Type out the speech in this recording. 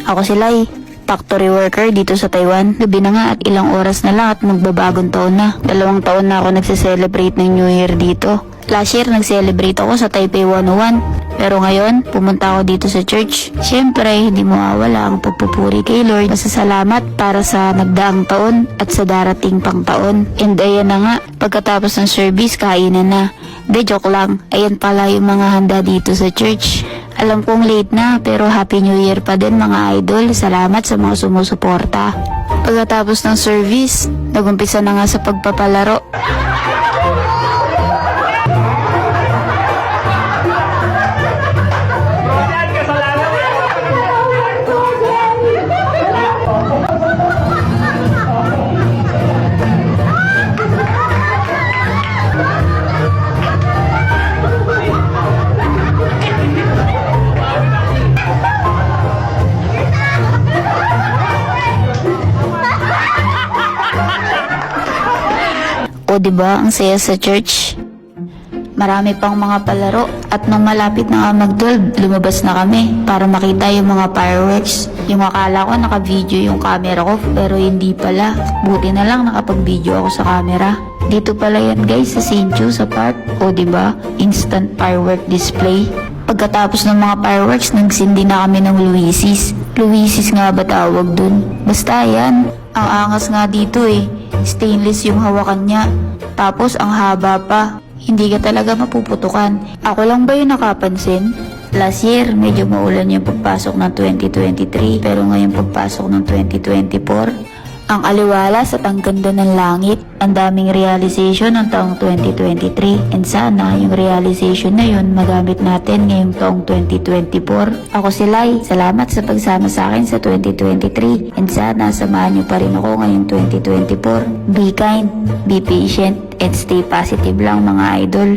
Ako si Lai, factory worker dito sa Taiwan. Gabi na nga at ilang oras na lang at magbabagong taon na. 2 taon na ako nagse-celebrate ng New Year dito. Last year nag-celebrate ako sa Taipei 101. Pero ngayon, pumunta ako dito sa church. Siyempre, hindi mawawala ang pagpupuri kay Lord. Masasalamat para sa nagdaang taon at sa darating pang taon. And ayan na nga, pagkatapos ng service, kainan na. De, joke lang. Ayan pala yung mga handa dito sa church. Alam kong late na, pero Happy New Year pa din mga idol. Salamat sa mga sumusuporta. Pagkatapos ng service, nagumpisa na nga sa pagpapalaro. O diba, ang saya sa church. Marami pang mga palaro at nung malapit na nga mag-12, lumabas na kami para makita yung mga fireworks. Yung akala ko naka-video yung camera ko pero hindi pala. Buti na lang nakapag-video ako sa camera. Dito pala yan guys sa St. Joe sa park. O diba, instant firework display. Pagkatapos ng mga fireworks, nagsindi na kami ng Luisis. Luisis nga ba tawag dun? Basta yan. Ang angas nga dito eh. Stainless yung hawakan niya. Tapos ang haba pa. Hindi ka talaga mapuputukan. Ako lang ba yung nakapansin? Last year, medyo maulan yung pagpasok ng 2023. Pero ngayon pagpasok ng 2024, ang aliwalas at ang ganda ng langit. Ang daming realization ng taong 2023. And sana yung realization na yun magamit natin ngayong taong 2024. Ako si Lai. Salamat sa pagsama sa akin sa 2023. And sana samahan niyo pa rin ako ngayong 2024. Be kind, be patient, and stay positive lang mga idol.